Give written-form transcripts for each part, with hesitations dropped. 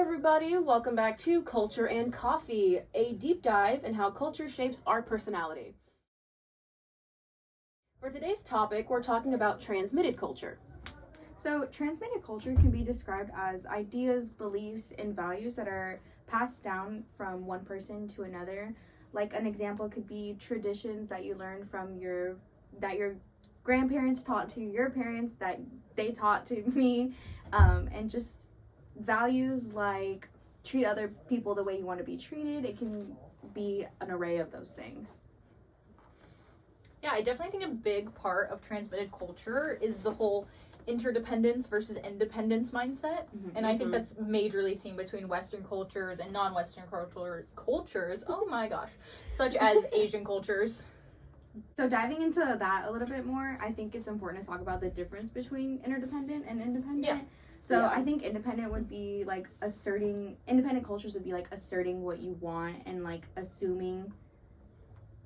everybody, welcome back to Culture and Coffee, a deep dive in how culture shapes our personality. For today's topic, we're talking about transmitted culture. So, transmitted culture can be described as ideas, beliefs, and values that are passed down from one person to another. Like an example could be traditions that you learned from your grandparents taught to your parents that they taught to me, and just values like treat other people the way you want to be treated. It can be an array of those things. Yeah, I definitely think a big part of transmitted culture is the whole interdependence versus independence mindset. Mm-hmm. And I think that's majorly seen between Western cultures and non-Western cultures. Oh my gosh. Such as Asian cultures. So diving into that a little bit more, I think it's important to talk about the difference between interdependent and independent. Yeah. So Yeah. I think independent cultures would be like asserting what you want and like assuming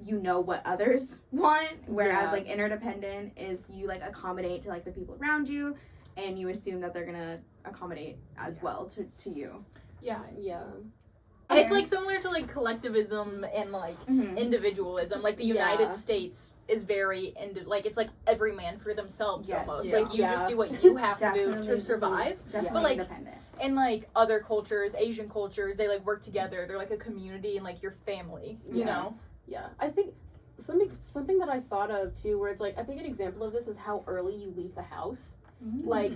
you know what others want, whereas Yeah. like interdependent is you like accommodate to like the people around you and you assume that they're gonna accommodate as well to you. Yeah. Yeah. And it's like similar to like collectivism and like Mm-hmm. individualism. Like the United States is very it's like every man for themselves Yes, almost. yeah. Like you just do what you have to do Definitely, to survive. Definitely But, like, independent. And like other cultures, Asian cultures, they like work together. They're like a community and like your family, you Yeah. know? Yeah, I think something that I thought of too, where it's like I think an example of this is how early you leave the house. Mm-hmm. Like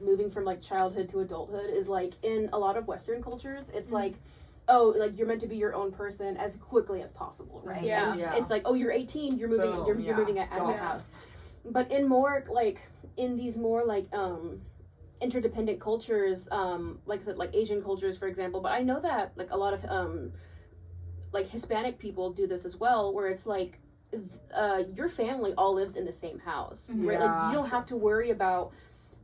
moving from like childhood to adulthood is like in a lot of Western cultures. It's Mm-hmm. like, oh, like you're meant to be your own person as quickly as possible, right? Yeah. And Yeah. it's like, oh, you're 18, you're moving, Boom, you're yeah. moving out of the Yeah. house. But in more like in these more like interdependent cultures, like I said, like Asian cultures, for example. But I know that like a lot of like Hispanic people do this as well, where it's like your family all lives in the same house, right? Like Yeah. you don't have to worry about,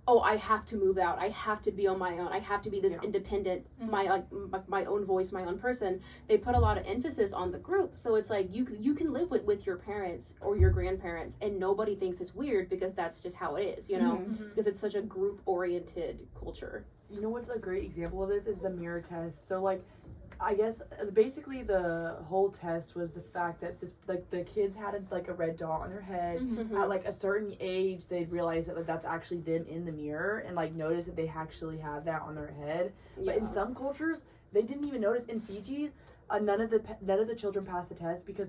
oh, I have to move out, I have to be on my own, I have to be this Yeah. independent, Mhm. my own voice, my own person. They put a lot of emphasis on the group, so it's like you can live with your parents or your grandparents and nobody thinks it's weird because that's just how it is, you know, Mhm. because it's such a group oriented culture. You know what's a great example of this is the mirror test. So like, I guess basically the whole test was the fact that this like the kids had like a red dot on their head. Mm-hmm. At like a certain age, they'd realize that like that's actually them in the mirror and like notice that they actually have that on their head. But in some cultures, they didn't even notice. In Fiji, none of the children passed the test because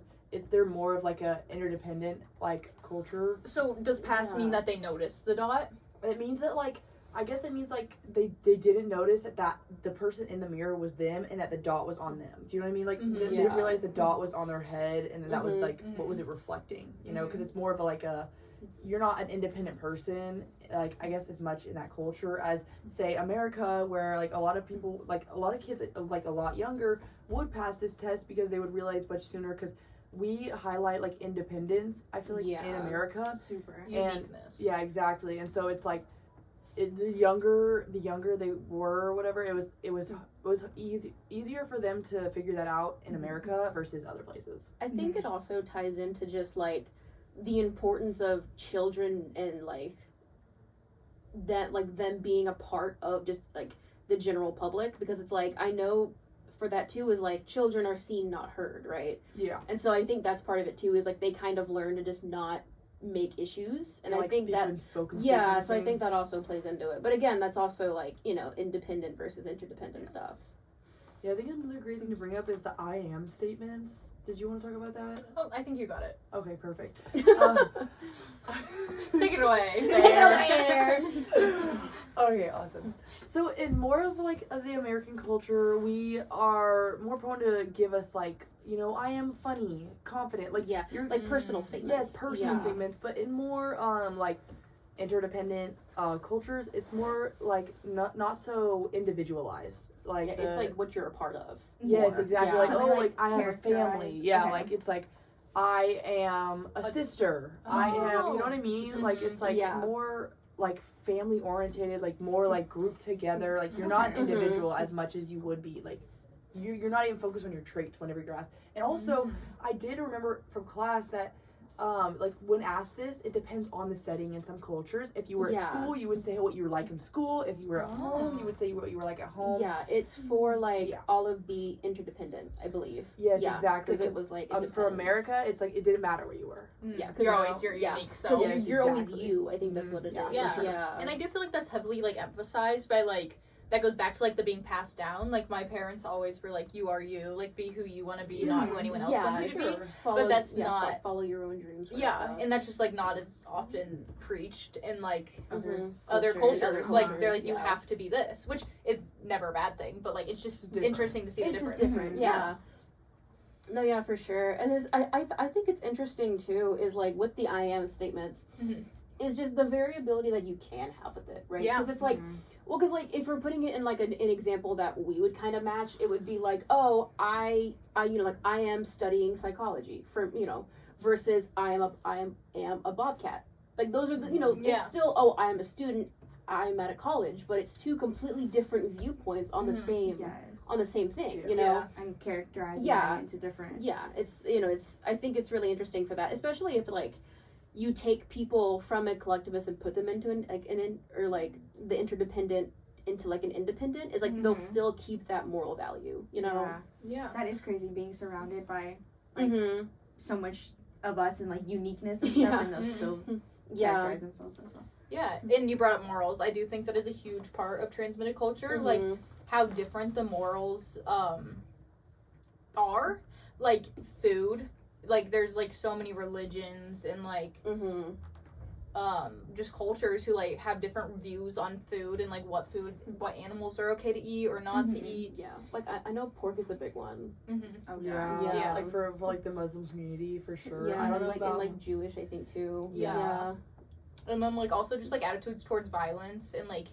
they're more of like a interdependent like culture. So does pass Yeah. mean that they notice the dot? It means that like I guess it means like they didn't notice that the person in the mirror was them and that the dot was on them. Do you know what I mean? Like Mhm. they didn't Yeah. realize the dot was on their head and then that was Mhm. like what was it reflecting? You know, because Mhm. it's more of a, like a you're not an independent person like I guess as much in that culture as say America where like a lot of people like a lot of kids like a lot younger would pass this test because they would realize much sooner because we highlight like independence I feel like in Yeah. America. Super. Uniqueness. Yeah, exactly. And so it's like the younger they were or whatever, it was easier for them to figure that out in America versus other places. I think it also ties into just like the importance of children and like that like them being a part of just like the general public, because it's like I know for that too is like children are seen not heard, right? Yeah. And so I think that's part of it too, is like they kind of learn to just not make issues, and I Like think that spoken yeah, statement so I thing. think that also plays into it. But again, that's also like, you know, independent versus interdependent stuff. Yeah, I think another great thing to bring up is the I am statements. Did you want to talk about that? Oh, I think you got it. Okay, perfect. Take it away. Take it away there. Okay, awesome. So in more of like of the American culture, we are more prone to give us like, you know, I am funny, confident, like Yeah, you're like personal statements. yes, personal Yeah. statements, but in more like interdependent cultures, it's more like not so individualized. Like Yeah, it's like what you're a part of. yes, more. exactly. Yeah. Like Something oh, like like I have a family. characterize. Yeah, Okay. like it's like I am a sister. I am, you know what I mean? Like it's like Yeah. more like family oriented, like more like grouped together. Like you're not Okay. individual as much as you would be. Like you're not even focused on your traits whenever you're asked. And also, I did remember from class that like when asked this, it depends on the setting in some cultures. If you were at Yeah. school, you would say what you were like in school. If you were at home, you would say what you were like at home. Yeah, it's for like Yeah. all of the interdependent, I believe. Yes, Yeah, exactly. because it was like it for depends. America, it's like it didn't matter where you were. Yeah, you're because always your yeah, unique because self. Yes, you're always exactly. you. I think that's what it is. Yeah, Yeah. for sure. Yeah. And I do feel like that's heavily like emphasized by like that goes back to like the being passed down. Like my parents always were like, "You are you. Like be who you want to be, not who anyone else Yeah, wants you to be." sure. Follow, that's yeah, not- follow your own dreams. sort of Yeah, stuff. and that's just like not as often preached in like Mhm. other cultures. Other Like they're like, you yeah. have to be this, which is never a bad thing, but like it's just Different. interesting to see the It's difference. just different. Yeah. No, yeah, for sure. And I think it's interesting too. Is like with the I am statements, Mhm. is just the variability that you can have with it, right? Yeah. Because it's like, well, because like if we're putting it in like an example that we would kind of match, it would be like, oh, I like I am studying psychology for versus I am a bobcat. Like those are the Yeah. it's still, oh, I am a student, I'm at a college, but it's two completely different viewpoints on the Mhm. same Yes. on the same thing, Yeah. you know. Yeah. And characterizing Yeah. it into different. Yeah, it's I think it's really interesting for that, especially if like you take people from a collectivist and put them into the interdependent into like an independent, is like they'll Mhm. still keep that moral value, you know. Yeah. Yeah. That is crazy being surrounded by like Mm-hmm. so much of us and like uniqueness and Yeah. stuff, and they'll still Yeah. characterize themselves as well. Yeah, and you brought up morals. I do think that is a huge part of transmitted culture. Like Mhm. how different the morals are. Like food. Like there's like so many religions and like Mhm. just cultures who like have different views on food and like what animals are okay to eat or not to Mhm. eat. Yeah, like I know pork is a big one. Mm-hmm. Oh Yeah. god. Yeah. Like for like the Muslim community for sure. Yeah, I don't and know like about and like Jewish, I think too. Yeah. And then like also just like attitudes towards violence and like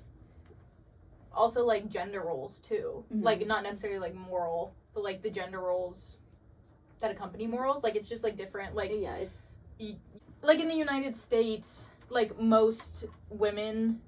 also like gender roles too. Mhm. Like not necessarily like moral, but like the gender roles that accompany morals. Like it's just like different. Like Yeah, it's like in the United States, like most women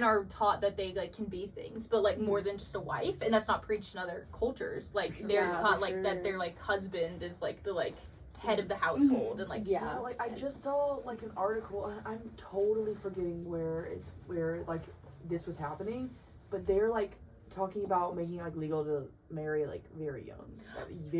are taught that they like can be things, but like more than just a wife, and that's not preached in other cultures. Like they're Yeah, taught for like that sure. their like husband is like the like head of the household and like yeah. Like I just saw like an article. I'm totally forgetting where like this was happening, but they're like talking about making like legal to marry like very young age. Do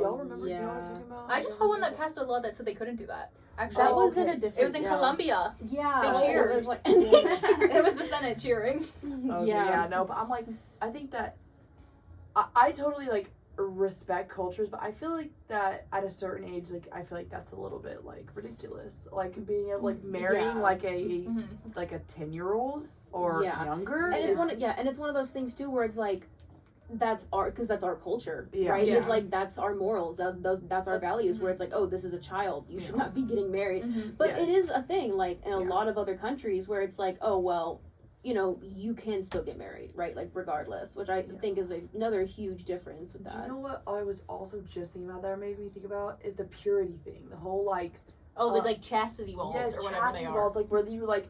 y'all remember? Do you know what I'm yeah. talking about? I just saw one that passed a law that said they couldn't do that. Actually, That was okay. in a different. it was in yeah. Colombia. Yeah, They cheered. It was like It was the Senate cheering. Okay, yeah, no, but I'm like, I think that I totally like respect cultures, but I feel like that at a certain age, like I feel like that's a little bit like ridiculous, like being able like marrying Yeah. like Mm-hmm. a 10-year-old or Yeah. younger. And is- it's one of those things too where it's like that's our culture, Yeah. right? Yeah. It's like that's our morals, that's our values. Where it's like, oh, this is a child, you should Yeah. not be getting married. Mm-hmm. But Yes. it is a thing, like in a Yeah. lot of other countries where it's like, oh well, you can still get married, right? Like regardless, which I Yeah. think is another huge difference with Do that. you know what I was also just thinking about that made me think about is the purity thing, the whole like Oh, the like chastity walls yes, or whatever chastity they are. balls, like whether you like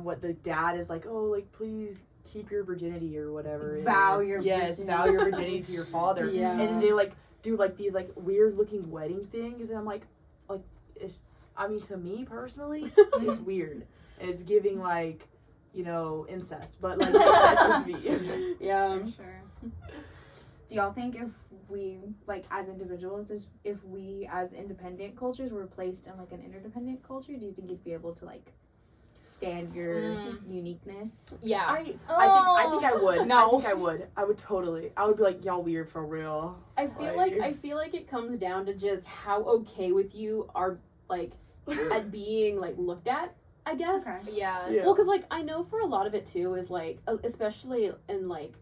what the dad is like, oh, like please keep your virginity or whatever. Vow your yes, virginity. vow your virginity to your father. Yeah. And they like do like these like weird looking wedding things, and I'm like it's. I mean, to me personally, it's weird. And it's giving like, incest, but like that's just me. Yeah. For sure. Do y'all think if we, like, as individuals, if we as independent cultures were placed in like an interdependent culture, do you think you'd be able to like stand your uniqueness? Yeah. I think I would. No. I think I would. I would totally. I would be like, y'all weird for real. I feel like it comes down to just how okay with you are like at being like looked at, I guess. Okay. Yeah. Yeah. Well, because like I know for a lot of it too is like especially in like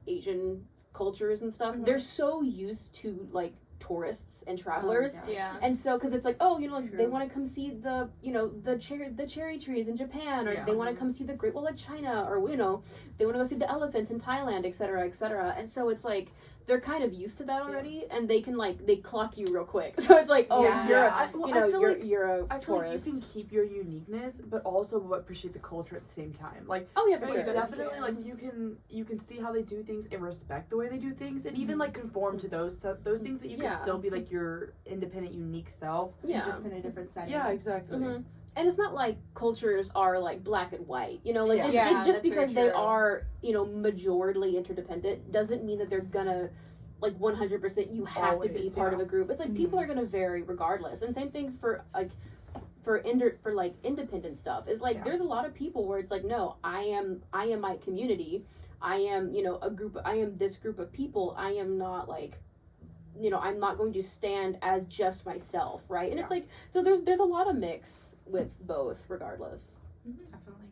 Asian cultures and stuff, Mhm. they're so used to like tourists and travelers. Oh, Yeah. And so, because it's like, oh, like, they True. want to come see the, the cherry trees in Japan, or Yeah. they want to come see the Great Wall of China, or they want to go see the elephants in Thailand, et cetera, et cetera. And so it's like they're kind of used to that already, and they can they clock you real quick. So it's like, oh, Yeah. you're, I a, feel you're like you're a I feel like you tourist. can keep your uniqueness, but also appreciate the culture at the same time. Like, Oh yeah, for Oh, sure. you definitely, can. like you can see how they do things and respect the way they do things, and even like conform to those things that you can Yeah. still be like your independent, unique self. Yeah. Just in a different setting. Yeah, exactly. Mhm. And it's not like cultures are like black and white, you know, like Yeah. Yeah, just that's because very they true. are, you know, majorly interdependent doesn't mean that they're gonna like 100% you have to be Always, part yeah. of a group. It's like people are gonna vary regardless. And same thing for like for like independent stuff. Is like Yeah. there's a lot of people where it's like, no, I am my community. I am, you know, I am this group of people. I am not like, you know, I'm not going to stand as just myself, right? And it's Yeah. like, so there's a lot of mix with both regardless. Definitely.